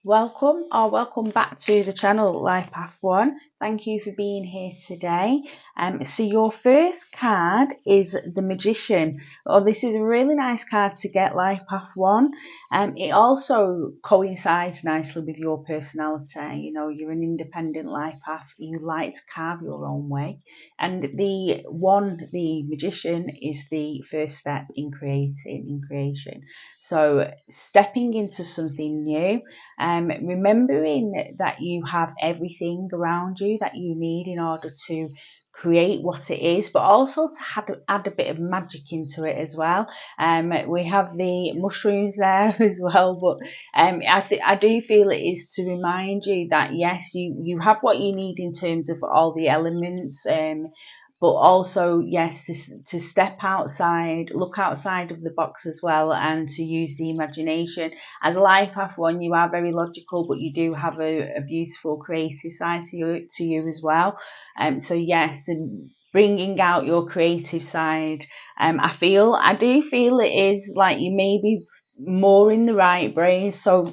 Welcome back to the channel Life Path 1. Thank you for being here today. So your first card is the Magician. This is a really nice card to get, Life Path 1. It also coincides nicely with your personality. You know, you're an independent life path. You like to carve your own way. And the Magician, is the first step in creation. So stepping into something new. Remembering that you have everything around you that you need in order to create what it is, but also to add a bit of magic into it as well. We have the mushrooms there as well, but I do feel it is to remind you that yes, you have what you need in terms of all the elements. But also, yes, to step outside, look outside of the box as well, and to use the imagination. As a life path 1, you are very logical, but you do have a beautiful creative side to you as well. So yes, bringing out your creative side. I do feel it is like you may be more in the right brain, so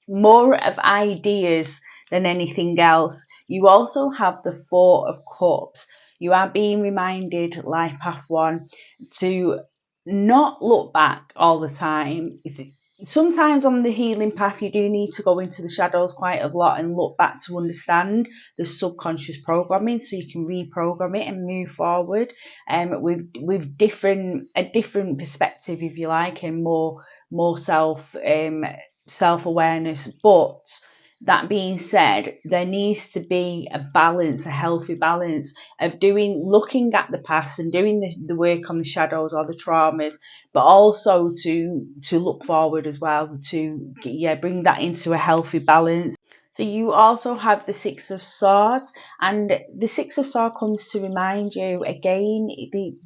more of ideas than anything else. You also have the Four of Cups. You are being reminded, Life Path 1, to not look back all the time. Sometimes on the healing path, you do need to go into the shadows quite a lot and look back to understand the subconscious programming, so you can reprogram it and move forward with a different perspective, if you like, and more self-awareness. But that being said, there needs to be a balance, a healthy balance of looking at the past and doing the work on the shadows or the traumas, but also to look forward as well, to bring that into a healthy balance. So you also have the Six of Swords, and the Six of Swords comes to remind you again,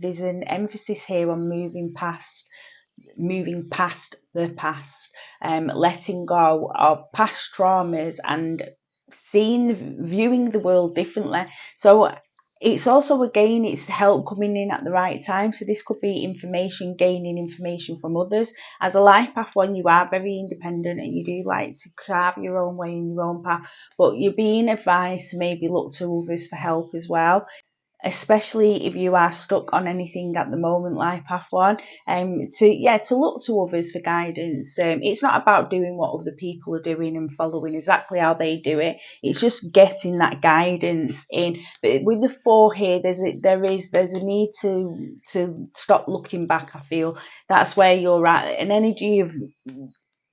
there's an emphasis here on moving past the past, letting go of past traumas and viewing the world differently. So it's also, again, it's help coming in at the right time. So this could be gaining information from others. As a life path 1, you are very independent and you do like to carve your own way in your own path, but you're being advised to maybe look to others for help as well, especially if you are stuck on anything at the moment, Life Path 1, to look to others for guidance. It's not about doing what other people are doing and following exactly how they do it. It's just getting that guidance in. But with the 4 here, there's a need to stop looking back. I feel that's where you're at, an energy of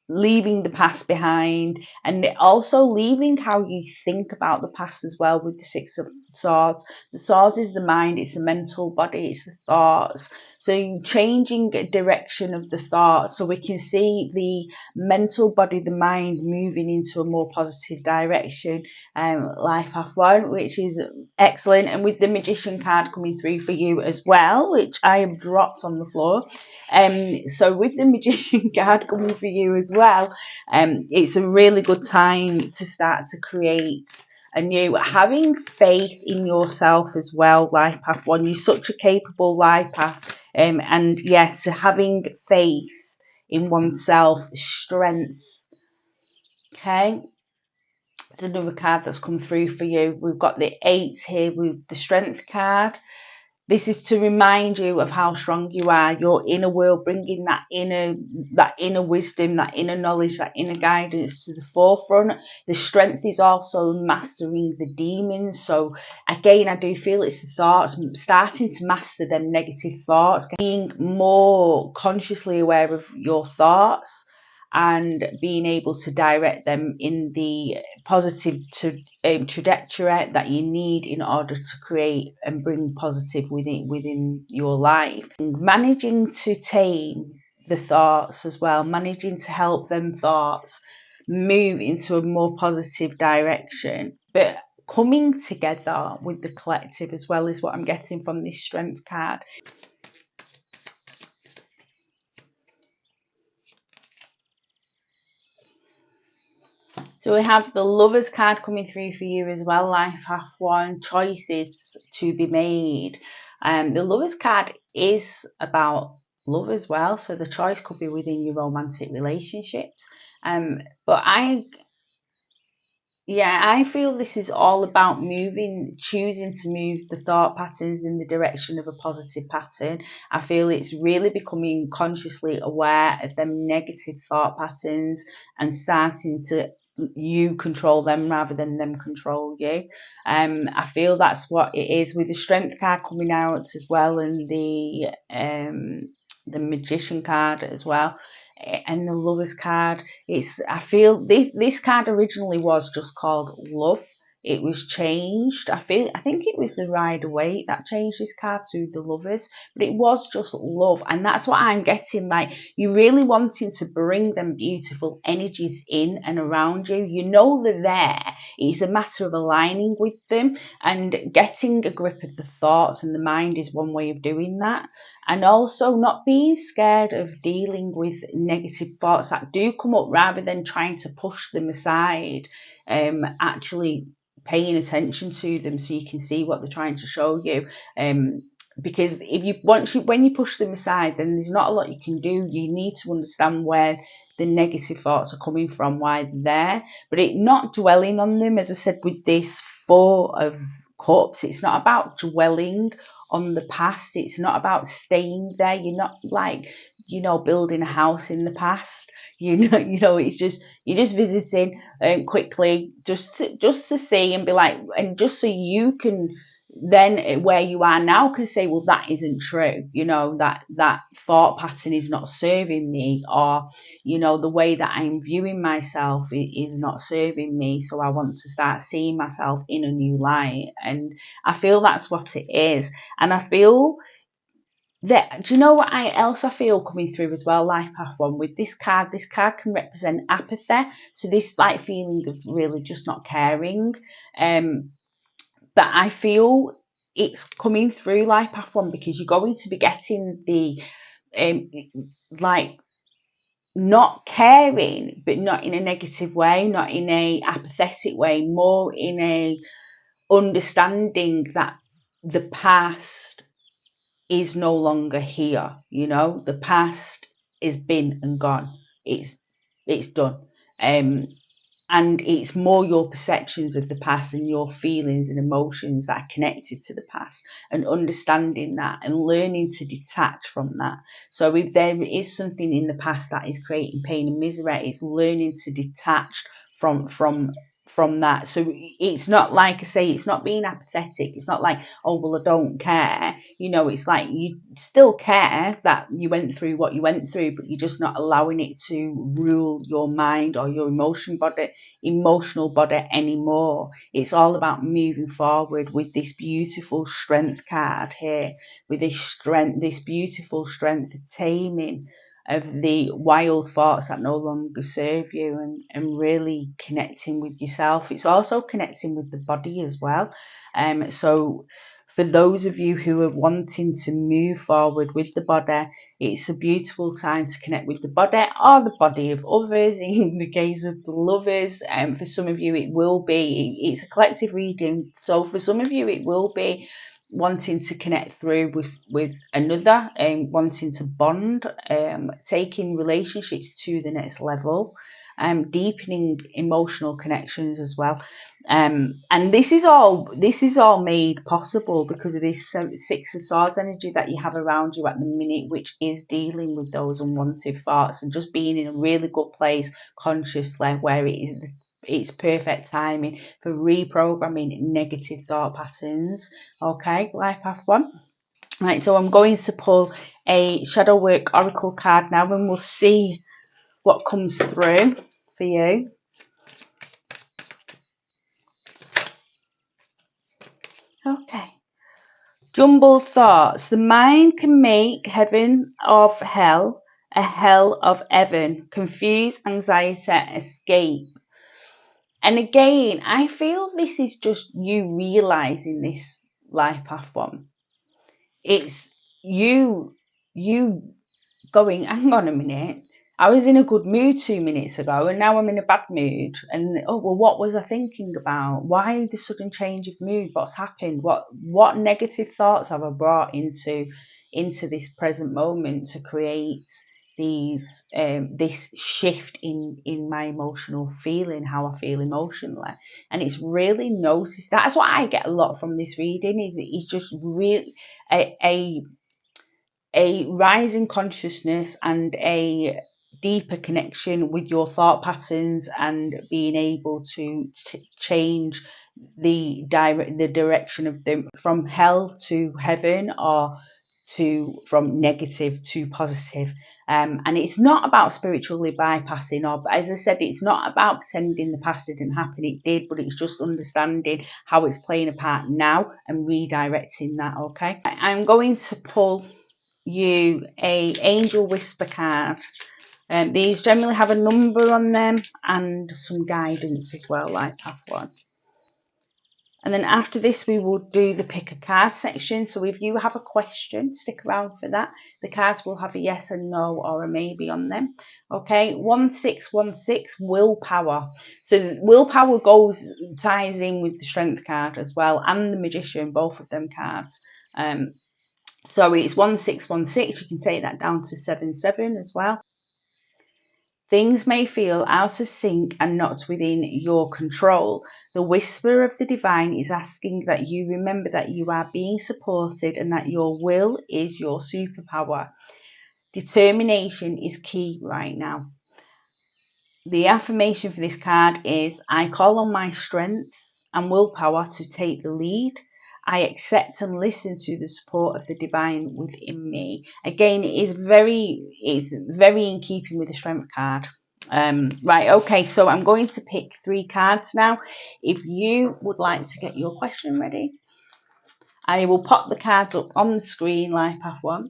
leaving the past behind, and also leaving how you think about the past as well. With the Six of Swords, the swords is the mind, it's the mental body, it's the thoughts. So changing direction of the thoughts, so we can see the mental body, the mind, moving into a more positive direction. Life Path 1, which is excellent, and with the Magician card coming through for you as well, which I have dropped on the floor. So with the Magician card coming for you as well, it's a really good time to start to create having faith in yourself as well, Life Path 1. You're such a capable life path, and yes, having faith in oneself, strength. Okay, it's another card that's come through for you. We've got the 8 here with the Strength card. This is to remind you of how strong you are, your inner world, bringing that inner wisdom, that inner knowledge, that inner guidance to the forefront. The strength is also mastering the demons. So again, I do feel it's the thoughts, starting to master them negative thoughts, being more consciously aware of your thoughts and being able to direct them in the positive trajectory that you need in order to create and bring positive within your life. And managing to tame the thoughts as well, managing to help them thoughts move into a more positive direction, but coming together with the collective as well is what I'm getting from this Strength card. So we have the Lovers card coming through for you as well, Life Path 1, choices to be made. The Lovers card is about love as well, so the choice could be within your romantic relationships. But I Yeah, I feel this is all about choosing to move the thought patterns in the direction of a positive pattern. I feel it's really becoming consciously aware of them negative thought patterns and starting to you control them rather than them control you. I feel that's what it is with the strength card coming out as well, and the magician card as well, and the lovers card. I feel this card originally was just called love. It was changed. I think it was the Rider Waite that changed this card to the lovers, but it was just love, and that's what I'm getting. Like, you really wanting to bring them beautiful energies in and around you. You know they're there. It's a matter of aligning with them and getting a grip of the thoughts, and the mind is one way of doing that. And also not being scared of dealing with negative thoughts that do come up, rather than trying to push them aside. Actually paying attention to them so you can see what they're trying to show you. Because if you when you push them aside, then there's not a lot you can do. You need to understand where the negative thoughts are coming from, why they're there, but it not dwelling on them. As I said, with this Four of Cups, it's not about dwelling on the past. It's not about staying there. You're not like, building a house in the past. It's just, you're just visiting quickly, just to see and be like, and just so you can then, where you are now, can say, well, that isn't true. That thought pattern is not serving me, or the way that I'm viewing myself is not serving me. So I want to start seeing myself in a new light, and I feel that's what it is. And I feel that, do you know what else I feel coming through as well? Life Path One, with this card can represent apathy. So this like feeling of really just not caring. But I feel it's coming through Life Path One because you're going to be getting the um like not caring, but not in a negative way, not in a apathetic way, more in a understanding that the past is no longer here. The past is been and gone. It's done. Um, and it's more your perceptions of the past and your feelings and emotions that are connected to the past, and understanding that and learning to detach from that. So if there is something in the past that is creating pain and misery, it's learning to detach from that. So it's not, like I say, it's not being apathetic. It's not like, oh well, I don't care. It's like you still care that you went through what you went through, but you're just not allowing it to rule your mind or your emotional body anymore. It's all about moving forward with this beautiful strength card here, with this beautiful strength, taming of the wild thoughts that no longer serve you, and really connecting with yourself. It's also connecting with the body as well. So for those of you who are wanting to move forward with the body, it's a beautiful time to connect with the body or the body of others. In the case of the lovers, for some of you it will be, it's a collective reading, so for some of you it will be wanting to connect through with another, wanting to bond, taking relationships to the next level, deepening emotional connections as well. And this is all made possible because of this Six of Swords energy that you have around you at the minute, which is dealing with those unwanted thoughts and just being in a really good place consciously, where it's perfect timing for reprogramming negative thought patterns. Okay, Life Path One. Right, so I'm going to pull a Shadow Work Oracle card now, and we'll see what comes through for you. Okay. Jumbled thoughts. The mind can make heaven of hell a hell of heaven. Confuse, anxiety, escape. And again, I feel this is just you realizing this, Life Path One. It's you going, hang on a minute, I was in a good mood 2 minutes ago and now I'm in a bad mood. And oh well, what was I thinking about? Why the sudden change of mood? What's happened? What negative thoughts have I brought into this present moment to create this shift in my emotional feeling, how I feel emotionally. And it's really noticed. That's what I get a lot from this reading, is it's just really a rising consciousness and a deeper connection with your thought patterns, and being able to change the direction of them from hell to heaven, or from negative to positive. And it's not about spiritually bypassing, or, as I said, it's not about pretending the past didn't happen. It did, but it's just understanding how it's playing a part now and redirecting that. Okay, I'm going to pull you a angel whisper card. These generally have a number on them and some guidance as well, like Path 1. And then after this, we will do the pick a card section. So if you have a question, stick around for that. The cards will have a yes and no or a maybe on them. Okay, 1616, willpower. So willpower ties in with the strength card as well, and the magician, both of them cards. So it's 1616. You can take that down to 77 as well. Things may feel out of sync and not within your control. The whisper of the divine is asking that you remember that you are being supported and that your will is your superpower. Determination is key right now. The affirmation for this card is: I call on my strength and willpower to take the lead. I accept and listen to the support of the divine within me. Again, it's very in keeping with the strength card. Right, okay, so I'm going to pick 3 cards now. If you would like to get your question ready, I will pop the cards up on the screen like Path 1.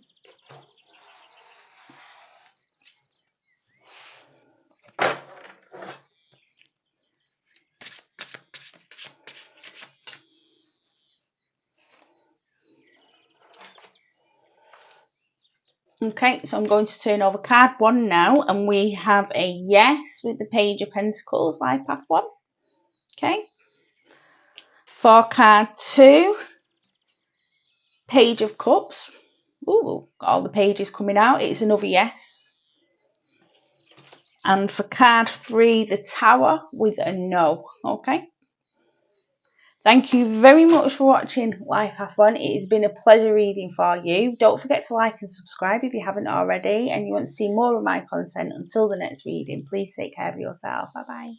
Okay, so I'm going to turn over card 1 now, and we have a yes with the Page of Pentacles, life path 1. Okay. For card 2, Page of Cups. Ooh, got all the pages coming out. It's another yes. And for card 3, the Tower with a no. Okay. Thank you very much for watching Life Path 1. It has been a pleasure reading for you. Don't forget to like and subscribe if you haven't already and you want to see more of my content. Until the next reading, please take care of yourself. Bye bye.